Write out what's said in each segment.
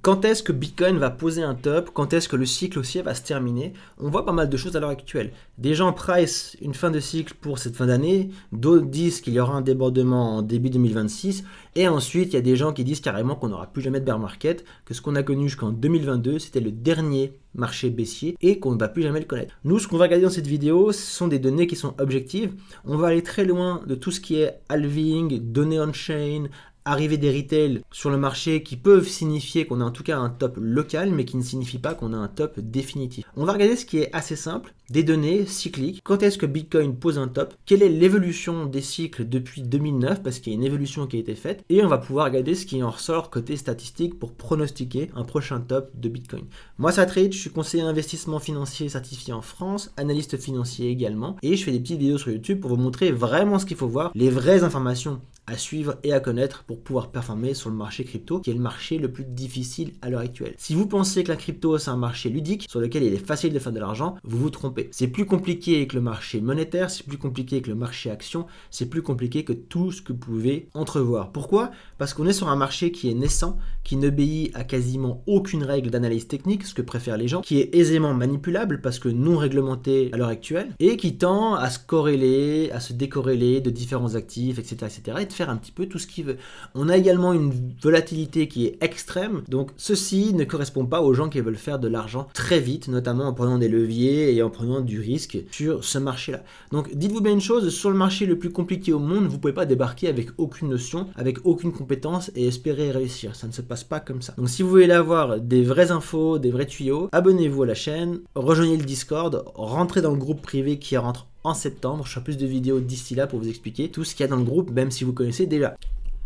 Quand est-ce que Bitcoin va poser un top? Quand est-ce que le cycle haussier va se terminer? On voit pas mal de choses à l'heure actuelle. Des gens price une fin de cycle pour cette fin d'année, d'autres disent qu'il y aura un débordement en début 2026, et ensuite il y a des gens qui disent carrément qu'on n'aura plus jamais de bear market, que ce qu'on a connu jusqu'en 2022, c'était le dernier marché baissier et qu'on ne va plus jamais le connaître. Nous, ce qu'on va regarder dans cette vidéo, ce sont des données qui sont objectives. On va aller très loin de tout ce qui est halving, données on-chain, arrivée des retail sur le marché qui peuvent signifier qu'on a en tout cas un top local, mais qui ne signifie pas qu'on a un top définitif. On va regarder ce qui est assez simple, des données cycliques. Quand est-ce que Bitcoin pose un top? Quelle est l'évolution des cycles depuis 2009? Parce qu'il y a une évolution qui a été faite. Et on va pouvoir regarder ce qui en ressort côté statistique pour pronostiquer un prochain top de Bitcoin. Moi, c'est Trade, je suis conseiller investissement financier certifié en France, analyste financier également. Et je fais des petites vidéos sur YouTube pour vous montrer vraiment ce qu'il faut voir, les vraies informations à suivre et à connaître pour pouvoir performer sur le marché crypto, qui est le marché le plus difficile à l'heure actuelle. Si vous pensez que la crypto c'est un marché ludique sur lequel il est facile de faire de l'argent, vous vous trompez. C'est plus compliqué que le marché monétaire, c'est plus compliqué que le marché action, c'est plus compliqué que tout ce que vous pouvez entrevoir. Pourquoi? Parce qu'on est sur un marché qui est naissant, qui n'obéit à quasiment aucune règle d'analyse technique, ce que préfèrent les gens, qui est aisément manipulable parce que non réglementé à l'heure actuelle, et qui tend à se corréler, à se décorréler de différents actifs, etc., etc., et de faire un petit peu tout ce qu'il veut. On a également une volatilité qui est extrême, donc ceci ne correspond pas aux gens qui veulent faire de l'argent très vite, notamment en prenant des leviers et en prenant du risque sur ce marché-là. Donc dites-vous bien une chose, sur le marché le plus compliqué au monde, vous ne pouvez pas débarquer avec aucune notion, avec aucune compétence et espérer réussir. Ça ne se passe pas comme ça. Donc si vous voulez avoir des vraies infos, des vrais tuyaux, abonnez-vous à la chaîne, rejoignez le Discord, rentrez dans le groupe privé qui rentre en septembre. Je ferai plus de vidéos d'ici là pour vous expliquer tout ce qu'il y a dans le groupe, même si vous connaissez déjà.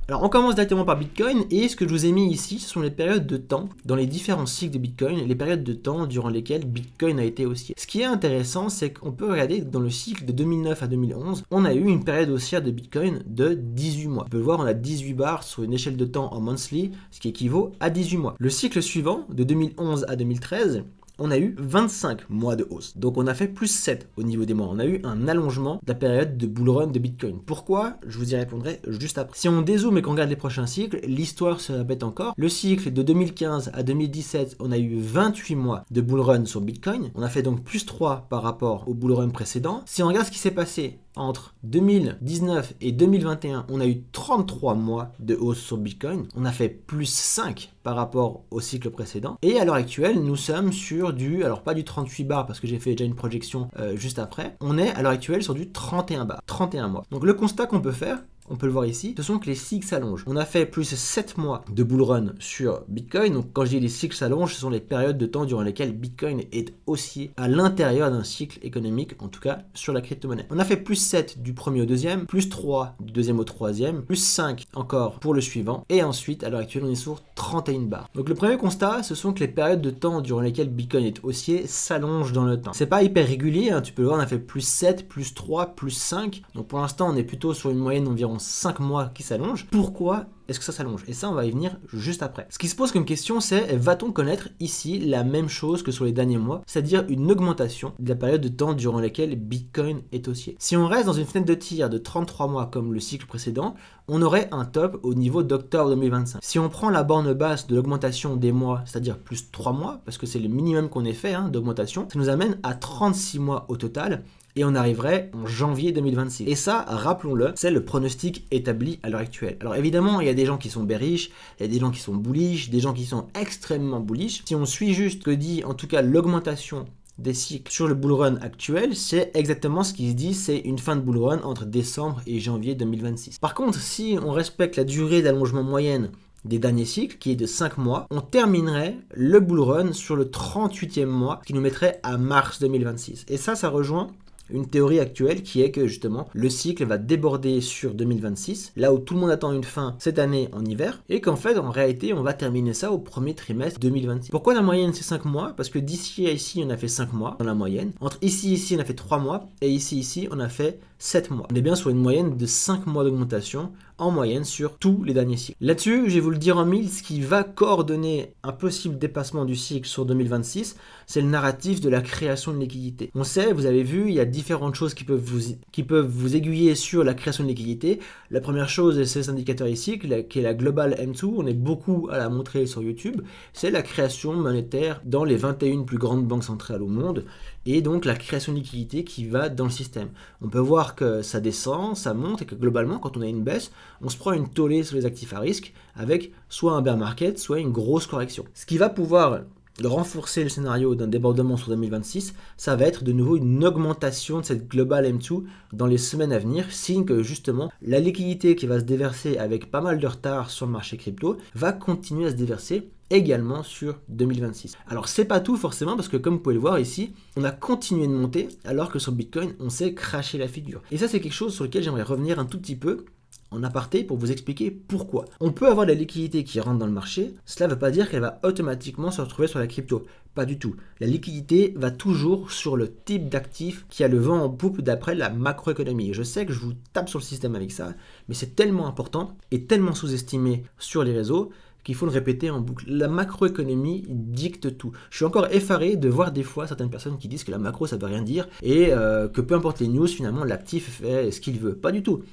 Alors on commence directement par Bitcoin et ce que je vous ai mis ici, ce sont les périodes de temps dans les différents cycles de Bitcoin, les périodes de temps durant lesquelles Bitcoin a été haussier. Ce qui est intéressant, c'est qu'on peut regarder dans le cycle de 2009 à 2011, on a eu une période haussière de Bitcoin de 18 mois. Vous pouvez le voir, on a 18 bars sur une échelle de temps en monthly, ce qui équivaut à 18 mois. Le cycle suivant, de 2011 à 2013, on a eu 25 mois de hausse. Donc on a fait plus 7 au niveau des mois. On a eu un allongement de la période de bull run de Bitcoin. Pourquoi? Je vous y répondrai juste après. Si on dézoome et qu'on regarde les prochains cycles, l'histoire se répète encore. Le cycle de 2015 à 2017, on a eu 28 mois de bull run sur Bitcoin. On a fait donc plus 3 par rapport au bull run précédent. Si on regarde ce qui s'est passé entre 2019 et 2021, on a eu 33 mois de hausse sur Bitcoin. On a fait plus 5 par rapport au cycle précédent. Et à l'heure actuelle, nous sommes sur du, alors pas du 38 bars parce que j'ai fait déjà une projection juste après. On est à l'heure actuelle sur du 31 bars, 31 mois. Donc le constat qu'on peut faire, on peut le voir ici, ce sont que les cycles s'allongent. On a fait plus 7 mois de bull run sur Bitcoin. Donc quand je dis les cycles s'allongent, ce sont les périodes de temps durant lesquelles Bitcoin est haussier à l'intérieur d'un cycle économique, en tout cas sur la crypto-monnaie. On a fait plus 7 du premier au deuxième, plus 3 du deuxième au troisième, plus 5 encore pour le suivant. Et ensuite, à l'heure actuelle, on est sur 31 bars. Donc le premier constat, ce sont que les périodes de temps durant lesquelles Bitcoin est haussier s'allongent dans le temps. C'est pas hyper régulier, hein. Tu peux le voir, on a fait plus 7, plus 3, plus 5. Donc pour l'instant, on est plutôt sur une moyenne d'environ 5 mois qui s'allonge. Pourquoi est-ce que ça s'allonge? Et ça, on va y venir juste après. Ce qui se pose comme question, c'est va-t-on connaître ici la même chose que sur les derniers mois, c'est-à-dire une augmentation de la période de temps durant laquelle Bitcoin est haussier? Si on reste dans une fenêtre de tir de 33 mois comme le cycle précédent, on aurait un top au niveau d'octobre 2025. Si on prend la borne basse de l'augmentation des mois, c'est-à-dire plus 3 mois, parce que c'est le minimum qu'on ait fait d'augmentation, ça nous amène à 36 mois au total. Et on arriverait en janvier 2026. Et ça, rappelons-le, c'est le pronostic établi à l'heure actuelle. Alors évidemment, il y a des gens qui sont bearish, il y a des gens qui sont bullish, des gens qui sont extrêmement bullish. Si on suit juste ce que dit en tout cas l'augmentation des cycles sur le bull run actuel, c'est exactement ce qui se dit, c'est une fin de bull run entre décembre et janvier 2026. Par contre, si on respecte la durée d'allongement moyenne des derniers cycles, qui est de 5 mois, on terminerait le bull run sur le 38e mois, qui nous mettrait à mars 2026. Et ça rejoint une théorie actuelle qui est que justement le cycle va déborder sur 2026, là où tout le monde attend une fin cette année en hiver, et qu'en fait en réalité on va terminer ça au premier trimestre 2026. Pourquoi la moyenne c'est 5 mois? Parce que d'ici à ici on a fait 5 mois dans la moyenne, entre ici et ici on a fait 3 mois, et ici on a fait 7 mois. On est bien sur une moyenne de 5 mois d'augmentation en moyenne sur tous les derniers cycles. Là-dessus, je vais vous le dire en mille, ce qui va coordonner un possible dépassement du cycle sur 2026, c'est le narratif de la création de liquidité. On sait, vous avez vu, il y a différentes choses qui peuvent vous aiguiller sur la création de liquidité. La première chose, c'est cet indicateur ici, qui est la Global M2, on est beaucoup à la montrer sur YouTube, c'est la création monétaire dans les 21 plus grandes banques centrales au monde, et donc la création de liquidité qui va dans le système. On peut voir que ça descend, ça monte, et que globalement, quand on a une baisse, on se prend une tollée sur les actifs à risque avec soit un bear market, soit une grosse correction. Ce qui va pouvoir renforcer le scénario d'un débordement sur 2026, ça va être de nouveau une augmentation de cette Global M2 dans les semaines à venir, signe que justement la liquidité qui va se déverser avec pas mal de retard sur le marché crypto va continuer à se déverser également sur 2026. Alors c'est pas tout forcément parce que comme vous pouvez le voir ici, on a continué de monter alors que sur Bitcoin on s'est craché la figure. Et ça c'est quelque chose sur lequel j'aimerais revenir un tout petit peu en aparté pour vous expliquer pourquoi. On peut avoir de la liquidité qui rentre dans le marché, cela ne veut pas dire qu'elle va automatiquement se retrouver sur la crypto. Pas du tout. La liquidité va toujours sur le type d'actif qui a le vent en poupe d'après la macroéconomie. Je sais que je vous tape sur le système avec ça, mais c'est tellement important et tellement sous-estimé sur les réseaux qu'il faut le répéter en boucle. La macroéconomie dicte tout. Je suis encore effaré de voir des fois certaines personnes qui disent que la macro ça veut rien dire et que peu importe les news, finalement l'actif fait ce qu'il veut. Pas du tout.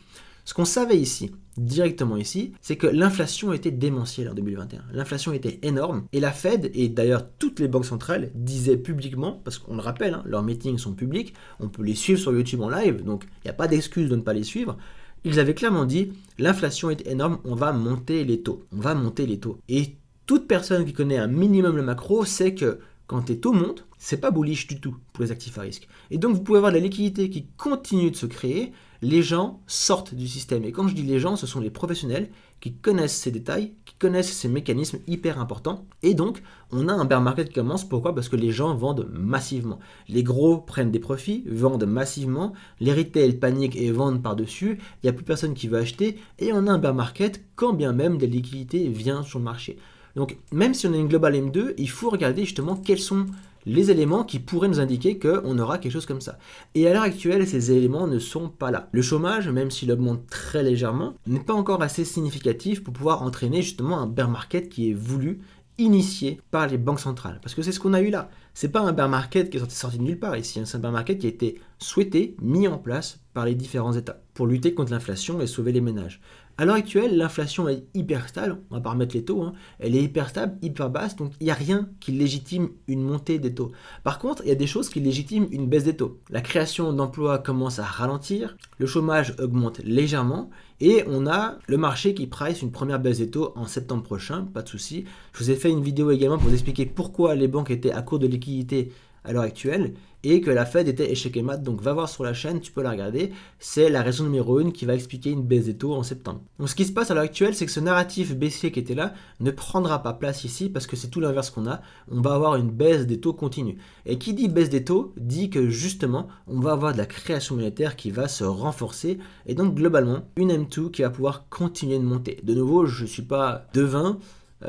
Ce qu'on savait ici, directement ici, c'est que l'inflation était démentielle en 2021. L'inflation était énorme et la Fed, et d'ailleurs toutes les banques centrales, disaient publiquement, parce qu'on le rappelle, hein, leurs meetings sont publics, on peut les suivre sur YouTube en live, donc il n'y a pas d'excuse de ne pas les suivre. Ils avaient clairement dit, l'inflation est énorme, on va monter les taux. On va monter les taux. Et toute personne qui connaît un minimum le macro sait que quand les taux montent, c'est pas bullish du tout pour les actifs à risque. Et donc vous pouvez avoir de la liquidité qui continue de se créer, les gens sortent du système. Et quand je dis les gens, ce sont les professionnels qui connaissent ces détails, qui connaissent ces mécanismes hyper importants. Et donc, on a un bear market qui commence. Pourquoi ? Parce que les gens vendent massivement. Les gros prennent des profits, vendent massivement. Les retail paniquent et vendent par-dessus. Il n'y a plus personne qui veut acheter. Et on a un bear market quand bien même des liquidités viennent sur le marché. Donc, même si on a une Global M2, il faut regarder justement quels sont les éléments qui pourraient nous indiquer qu'on aura quelque chose comme ça. Et à l'heure actuelle, ces éléments ne sont pas là. Le chômage, même s'il augmente très légèrement, n'est pas encore assez significatif pour pouvoir entraîner justement un bear market qui est voulu, initié par les banques centrales. Parce que c'est ce qu'on a eu là. C'est pas un bear market qui est sorti de nulle part ici, c'est un bear market qui a été souhaité, mis en place par les différents États pour lutter contre l'inflation et sauver les ménages. À l'heure actuelle, l'inflation est hyper stable, on va pas remettre les taux, hein. Elle est hyper stable, hyper basse, donc il n'y a rien qui légitime une montée des taux. Par contre, il y a des choses qui légitiment une baisse des taux. La création d'emplois commence à ralentir, le chômage augmente légèrement, et on a le marché qui price une première baisse des taux en septembre prochain, pas de souci. Je vous ai fait une vidéo également pour vous expliquer pourquoi les banques étaient à court de liquidité à l'heure actuelle, et que la Fed était échec et mat, donc va voir sur la chaîne, tu peux la regarder, c'est la raison numéro 1 qui va expliquer une baisse des taux en septembre. Donc ce qui se passe à l'heure actuelle, c'est que ce narratif baissier qui était là ne prendra pas place ici, parce que c'est tout l'inverse qu'on a, on va avoir une baisse des taux continue. Et qui dit baisse des taux, dit que justement, on va avoir de la création monétaire qui va se renforcer, et donc globalement, une M2 qui va pouvoir continuer de monter. De nouveau, je ne suis pas devin,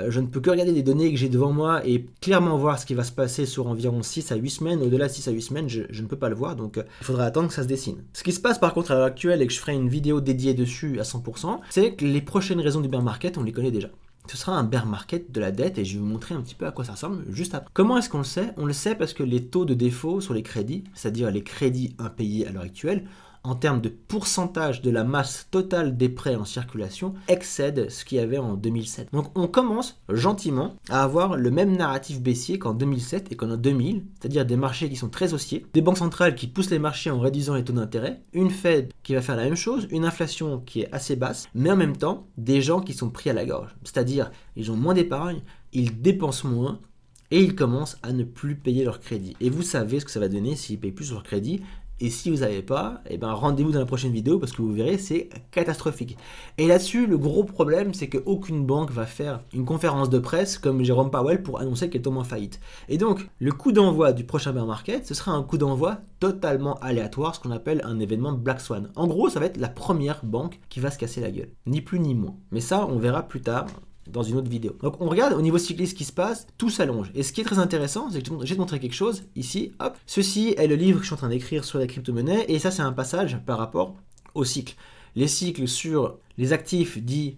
je ne peux que regarder les données que j'ai devant moi et clairement voir ce qui va se passer sur environ 6 à 8 semaines. Au-delà de 6 à 8 semaines, je ne peux pas le voir, donc il faudra attendre que ça se dessine. Ce qui se passe par contre à l'heure actuelle, et que je ferai une vidéo dédiée dessus à 100%, c'est que les prochaines raisons du bear market, on les connaît déjà. Ce sera un bear market de la dette et je vais vous montrer un petit peu à quoi ça ressemble juste après. Comment est-ce qu'on le sait ? On le sait parce que les taux de défaut sur les crédits, c'est-à-dire les crédits impayés à l'heure actuelle, en termes de pourcentage de la masse totale des prêts en circulation, excède ce qu'il y avait en 2007. Donc on commence gentiment à avoir le même narratif baissier qu'en 2007 et qu'en 2000, c'est-à-dire des marchés qui sont très haussiers, des banques centrales qui poussent les marchés en réduisant les taux d'intérêt, une Fed qui va faire la même chose, une inflation qui est assez basse, mais en même temps, des gens qui sont pris à la gorge. C'est-à-dire, ils ont moins d'épargne, ils dépensent moins, et ils commencent à ne plus payer leur crédit. Et vous savez ce que ça va donner s'ils ne payent plus sur leur crédit. Et si vous n'avez pas, eh ben rendez-vous dans la prochaine vidéo parce que vous verrez, c'est catastrophique. Et là-dessus, le gros problème, c'est qu'aucune banque va faire une conférence de presse comme Jérôme Powell pour annoncer qu'elle tombe en faillite. Et donc, le coup d'envoi du prochain bear market, ce sera un coup d'envoi totalement aléatoire, ce qu'on appelle un événement Black Swan. En gros, ça va être la première banque qui va se casser la gueule. Ni plus ni moins. Mais ça, on verra plus tard. dans une autre vidéo. Donc on regarde au niveau cycliste ce qui se passe, tout s'allonge. Et ce qui est très intéressant, c'est que je vais te montrer quelque chose ici, hop. Ceci est le livre que je suis en train d'écrire sur la crypto-monnaie, et ça c'est un passage par rapport au cycle. Les cycles sur les actifs dits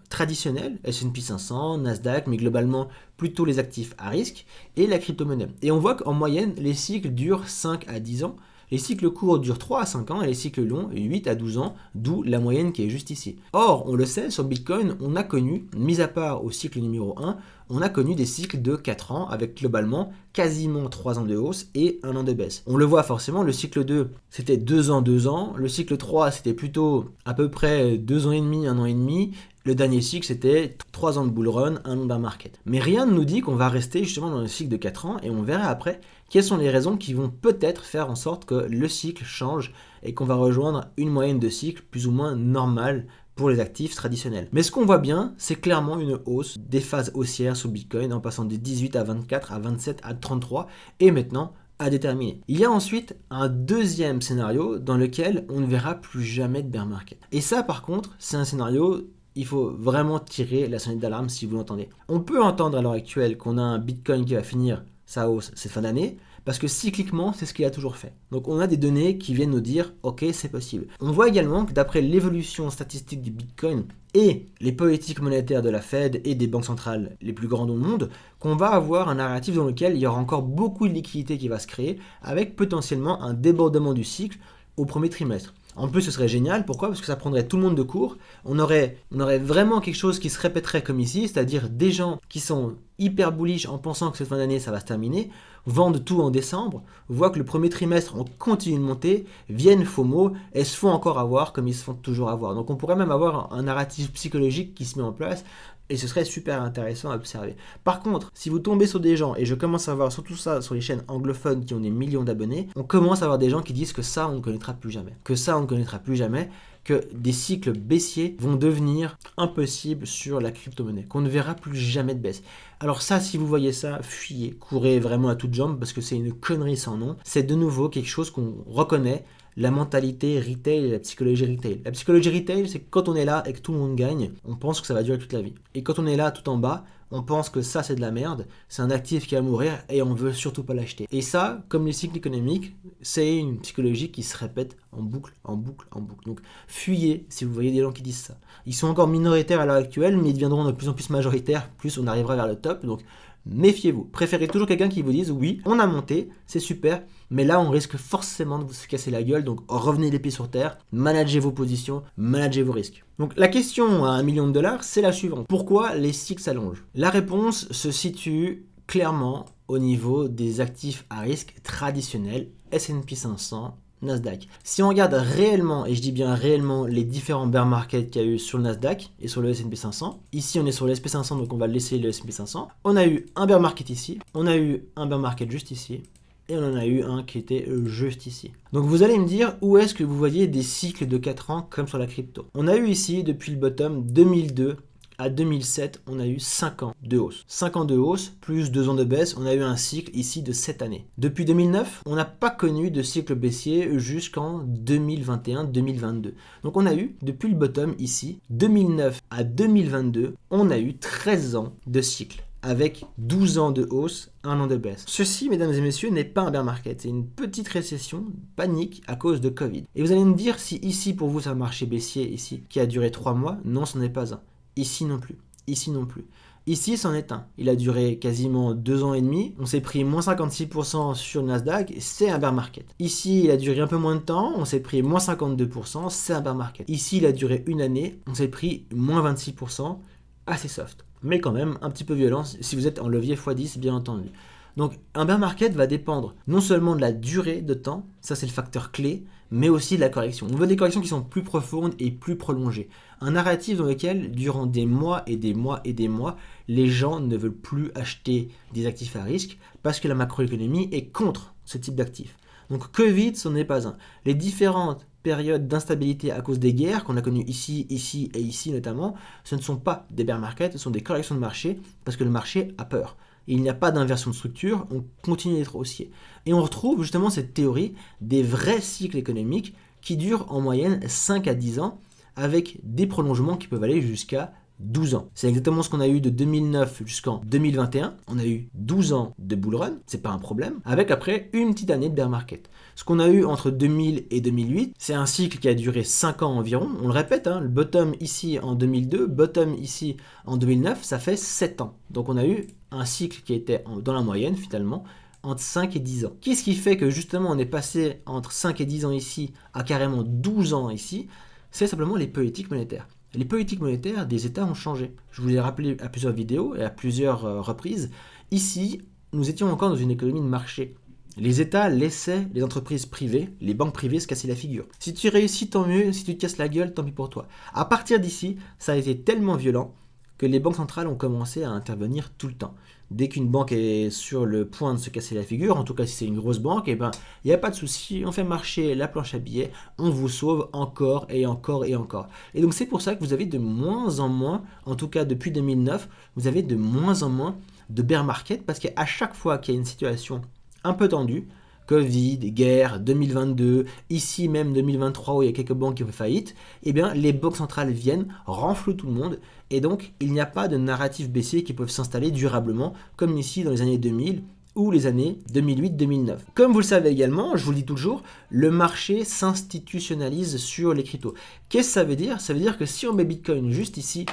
traditionnels, S&P 500, Nasdaq, mais globalement plutôt les actifs à risque, et la crypto-monnaie. Et on voit qu'en moyenne, les cycles durent 5 à 10 ans, les cycles courts durent 3 à 5 ans, et les cycles longs 8 à 12 ans, d'où la moyenne qui est juste ici. Or, on le sait, sur Bitcoin, on a connu, mis à part au cycle numéro 1, on a connu des cycles de 4 ans, avec globalement quasiment 3 ans de hausse et 1 an de baisse. On le voit forcément, le cycle 2, c'était 2 ans, 2 ans, le cycle 3, c'était plutôt à peu près 2 ans et demi, 1 an et demi, le dernier cycle, c'était 3 ans de bull run, 1 an bear market. Mais rien ne nous dit qu'on va rester justement dans le cycle de 4 ans, et on verra après quelles sont les raisons qui vont peut-être faire en sorte que le cycle change et qu'on va rejoindre une moyenne de cycle plus ou moins normale pour les actifs traditionnels. Mais ce qu'on voit bien, c'est clairement une hausse des phases haussières sur Bitcoin en passant de 18 à 24, à 27, à 33 et maintenant à déterminer. Il y a ensuite un deuxième scénario dans lequel on ne verra plus jamais de bear market. Et ça par contre, c'est un scénario, il faut vraiment tirer la sonnette d'alarme si vous l'entendez. On peut entendre à l'heure actuelle qu'on a un Bitcoin qui va finir sa hausse cette fin d'année, parce que cycliquement, c'est ce qu'il a toujours fait. Donc on a des données qui viennent nous dire, ok, c'est possible. On voit également que d'après l'évolution statistique du Bitcoin et les politiques monétaires de la Fed et des banques centrales les plus grandes au monde, qu'on va avoir un narratif dans lequel il y aura encore beaucoup de liquidités qui va se créer, avec potentiellement un débordement du cycle au premier trimestre. En plus, ce serait génial. Pourquoi ? Parce que ça prendrait tout le monde de court. On aurait vraiment quelque chose qui se répéterait comme ici, c'est-à-dire des gens qui sont hyper bullish en pensant que cette fin d'année, ça va se terminer, vendent tout en décembre, voient que le premier trimestre, on continue de monter, viennent FOMO et se font encore avoir comme ils se font toujours avoir. Donc on pourrait même avoir un narratif psychologique qui se met en place, et ce serait super intéressant à observer. Par contre, si vous tombez sur des gens, et je commence à voir surtout ça sur les chaînes anglophones qui ont des millions d'abonnés, on commence à avoir des gens qui disent que ça, on ne connaîtra plus jamais. Que ça, on ne connaîtra plus jamais, que des cycles baissiers vont devenir impossibles sur la crypto-monnaie, qu'on ne verra plus jamais de baisse. Alors ça, si vous voyez ça, fuyez, courez vraiment à toutes jambes, parce que c'est une connerie sans nom. C'est de nouveau quelque chose qu'on reconnaît, la mentalité retail et la psychologie retail. La psychologie retail, c'est que quand on est là et que tout le monde gagne, on pense que ça va durer toute la vie. Et quand on est là tout en bas, on pense que ça c'est de la merde, c'est un actif qui va mourir et on veut surtout pas l'acheter. Et ça, comme les cycles économiques, c'est une psychologie qui se répète en boucle, en boucle, en boucle. Donc fuyez si vous voyez des gens qui disent ça. Ils sont encore minoritaires à l'heure actuelle, mais ils deviendront de plus en plus majoritaires, plus on arrivera vers le top. Donc méfiez-vous. Préférez toujours quelqu'un qui vous dise oui, on a monté, c'est super, mais là on risque forcément de vous se casser la gueule, donc revenez les pieds sur terre, managez vos positions, managez vos risques. Donc la question à $1 million, c'est la suivante. Pourquoi les cycles s'allongent ? La réponse se situe clairement au niveau des actifs à risque traditionnels, S&P 500, Nasdaq. Si on regarde réellement, et je dis bien réellement, les différents bear markets qu'il y a eu sur le Nasdaq et sur le S&P 500, ici on est sur le S&P 500, donc on va laisser le S&P 500, on a eu un bear market ici, on a eu un bear market juste ici, et on en a eu un qui était juste ici. Donc vous allez me dire, où est-ce que vous voyez des cycles de 4 ans comme sur la crypto ? On a eu ici, depuis le bottom 2002, à 2007, on a eu 5 ans de hausse. 5 ans de hausse, plus 2 ans de baisse, on a eu un cycle ici de 7 années. Depuis 2009, on n'a pas connu de cycle baissier jusqu'en 2021-2022. Donc on a eu, depuis le bottom ici, 2009 à 2022, on a eu 13 ans de cycle, avec 12 ans de hausse, 1 an de baisse. Ceci, mesdames et messieurs, n'est pas un bear market, c'est une petite récession, panique à cause de Covid. Et vous allez me dire si ici pour vous c'est un marché baissier, ici, qui a duré 3 mois, non ce n'est pas un. Ici non plus, ici non plus. Ici, c'en est un. Il a duré quasiment 2 ans et demi. On s'est pris moins 56% sur le Nasdaq, c'est un bear market. Ici, il a duré un peu moins de temps. On s'est pris moins 52%, c'est un bear market. Ici, il a duré une année. On s'est pris moins 26%, assez soft. Mais quand même, un petit peu violent si vous êtes en levier x10, bien entendu. Donc, un bear market va dépendre non seulement de la durée de temps, ça c'est le facteur clé, mais aussi de la correction. On veut des corrections qui sont plus profondes et plus prolongées. Un narratif dans lequel, durant des mois et des mois et des mois, les gens ne veulent plus acheter des actifs à risque parce que la macroéconomie est contre ce type d'actifs. Donc Covid, ce n'est pas un. Les différentes périodes d'instabilité à cause des guerres qu'on a connues ici, ici et ici notamment, ce ne sont pas des bear markets, ce sont des corrections de marché parce que le marché a peur. Il n'y a pas d'inversion de structure, on continue d'être haussier. Et on retrouve justement cette théorie des vrais cycles économiques qui durent en moyenne 5 à 10 ans avec des prolongements qui peuvent aller jusqu'à 12 ans. C'est exactement ce qu'on a eu de 2009 jusqu'en 2021. On a eu 12 ans de bull run, c'est pas un problème, avec après une petite année de bear market. Ce qu'on a eu entre 2000 et 2008, c'est un cycle qui a duré 5 ans environ. On le répète, le bottom ici en 2002, bottom ici en 2009, ça fait 7 ans. Donc on a eu un cycle qui était dans la moyenne finalement, entre 5 et 10 ans. Qu'est-ce qui fait que justement on est passé entre 5 et 10 ans ici à carrément 12 ans ici? C'est simplement les politiques monétaires. Les politiques monétaires des États ont changé. Je vous l'ai rappelé à plusieurs vidéos et à plusieurs reprises. Ici, nous étions encore dans une économie de marché. Les États laissaient les entreprises privées, les banques privées se casser la figure. Si tu réussis, tant mieux. Si tu te casses la gueule, tant pis pour toi. À partir d'ici, ça a été tellement violent que les banques centrales ont commencé à intervenir tout le temps. Dès qu'une banque est sur le point de se casser la figure, en tout cas si c'est une grosse banque, il n'y a pas de souci, on fait marcher la planche à billets, on vous sauve encore et encore et encore. Et donc c'est pour ça que vous avez de moins en moins, en tout cas depuis 2009, vous avez de moins en moins de bear market parce qu'à chaque fois qu'il y a une situation un peu tendue, Covid, guerre, 2022, ici même 2023 où il y a quelques banques qui ont fait faillite, eh bien les banques centrales viennent, renflouent tout le monde et donc il n'y a pas de narratif baissier qui peuvent s'installer durablement comme ici dans les années 2000 ou les années 2008-2009. Comme vous le savez également, je vous le dis toujours, le marché s'institutionnalise sur les cryptos. Qu'est-ce que ça veut dire? Ça veut dire que si on met Bitcoin juste ici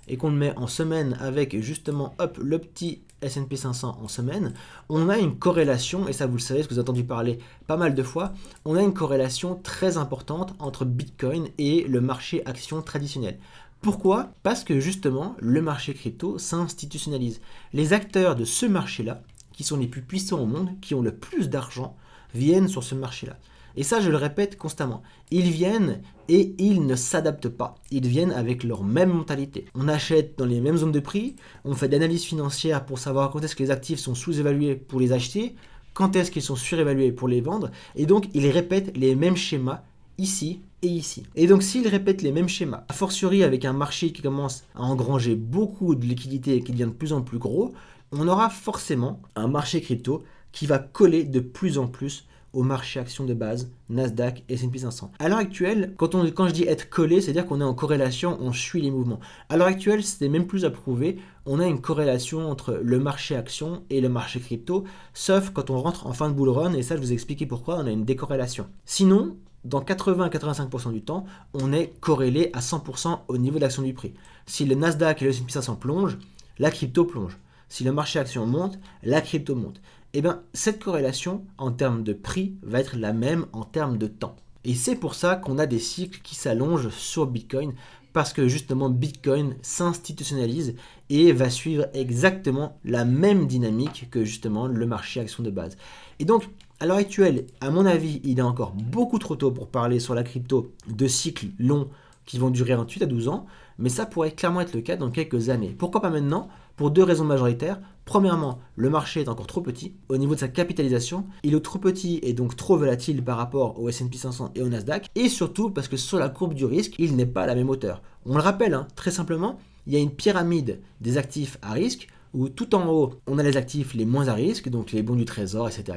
et qu'on le met en semaine avec justement hop, le petit S&P 500 en semaine, on a une corrélation, et ça vous le savez, parce que vous avez entendu parler pas mal de fois, on a une corrélation très importante entre Bitcoin et le marché action traditionnel. Pourquoi? Parce que justement, le marché crypto s'institutionnalise. Les acteurs de ce marché-là, qui sont les plus puissants au monde, qui ont le plus d'argent, viennent sur ce marché-là. Et ça, je le répète constamment. Ils viennent et ils ne s'adaptent pas. Ils viennent avec leur même mentalité. On achète dans les mêmes zones de prix, on fait de l'analyse financière pour savoir quand est-ce que les actifs sont sous-évalués pour les acheter, quand est-ce qu'ils sont surévalués pour les vendre, et donc ils répètent les mêmes schémas ici et ici. Et donc s'ils répètent les mêmes schémas, a fortiori avec un marché qui commence à engranger beaucoup de liquidités et qui devient de plus en plus gros, on aura forcément un marché crypto qui va coller de plus en plus au marché action de base, Nasdaq et S&P 500. À l'heure actuelle, quand je dis être collé, c'est-à-dire qu'on est en corrélation, on suit les mouvements. À l'heure actuelle, c'est même plus à prouver, on a une corrélation entre le marché action et le marché crypto, sauf quand on rentre en fin de bull run, et ça je vous ai expliqué pourquoi, on a une décorrélation. Sinon, dans 80-85% du temps, on est corrélé à 100% au niveau d'action du prix. Si le Nasdaq et le S&P 500 plongent, la crypto plonge. Si le marché action monte, la crypto monte. Eh bien, cette corrélation en termes de prix va être la même en termes de temps. Et c'est pour ça qu'on a des cycles qui s'allongent sur Bitcoin, parce que justement Bitcoin s'institutionnalise et va suivre exactement la même dynamique que justement le marché action de base. Et donc, à l'heure actuelle, à mon avis, il est encore beaucoup trop tôt pour parler sur la crypto de cycles longs qui vont durer entre 8 à 12 ans, mais ça pourrait clairement être le cas dans quelques années. Pourquoi pas maintenant? Pour deux raisons majoritaires. Premièrement, le marché est encore trop petit au niveau de sa capitalisation. Il est trop petit et donc trop volatile par rapport au S&P 500 et au Nasdaq. Et surtout parce que sur la courbe du risque, il n'est pas à la même hauteur. On le rappelle, très simplement, il y a une pyramide des actifs à risque où tout en haut, on a les actifs les moins à risque, donc les bons du trésor, etc.,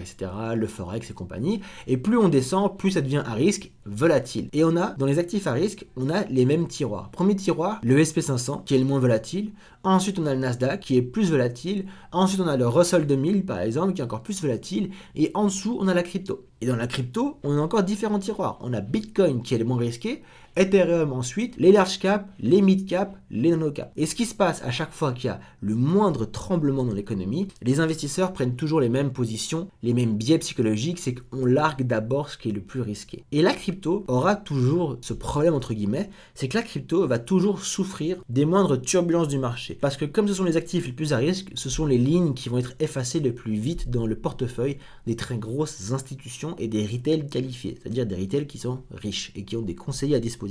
le forex et compagnie. Et plus on descend, plus ça devient à risque, volatile. Et on a, dans les actifs à risque, on a les mêmes tiroirs. Premier tiroir, le SP500, qui est le moins volatile. Ensuite, on a le Nasdaq, qui est plus volatile. Ensuite, on a le Russell 2000, par exemple, qui est encore plus volatile. Et en dessous, on a la crypto. Et dans la crypto, on a encore différents tiroirs. On a Bitcoin, qui est le moins risqué. Ethereum ensuite, les large cap, les mid cap, les nano cap. Et ce qui se passe à chaque fois qu'il y a le moindre tremblement dans l'économie, les investisseurs prennent toujours les mêmes positions, les mêmes biais psychologiques, c'est qu'on largue d'abord ce qui est le plus risqué. Et la crypto aura toujours ce problème entre guillemets, c'est que la crypto va toujours souffrir des moindres turbulences du marché. Parce que comme ce sont les actifs les plus à risque, ce sont les lignes qui vont être effacées le plus vite dans le portefeuille des très grosses institutions et des retails qualifiés, c'est-à-dire des retails qui sont riches et qui ont des conseillers à disposition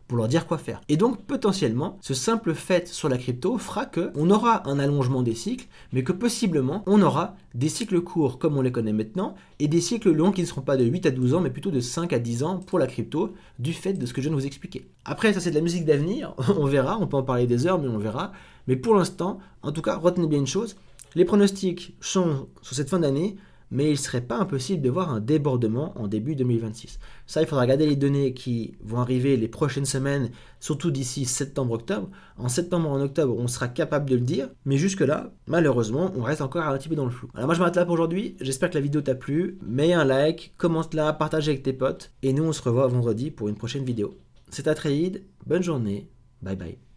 pour leur dire quoi faire. Et donc potentiellement, ce simple fait sur la crypto fera qu'on aura un allongement des cycles, mais que possiblement on aura des cycles courts comme on les connaît maintenant, et des cycles longs qui ne seront pas de 8 à 12 ans, mais plutôt de 5 à 10 ans pour la crypto, du fait de ce que je viens de vous expliquer. Après, ça c'est de la musique d'avenir, on verra, on peut en parler des heures, mais on verra. Mais pour l'instant, en tout cas, retenez bien une chose, les pronostics sont sur cette fin d'année mais il serait pas impossible de voir un débordement en début 2026. Ça, il faudra regarder les données qui vont arriver les prochaines semaines, surtout d'ici septembre-octobre. En septembre, en octobre, on sera capable de le dire, mais jusque-là, malheureusement, on reste encore un petit peu dans le flou. Alors moi, je m'arrête là pour aujourd'hui. J'espère que la vidéo t'a plu. Mets un like, commente-la, partage avec tes potes, et nous, on se revoit vendredi pour une prochaine vidéo. C'est Atreide, bonne journée, bye bye.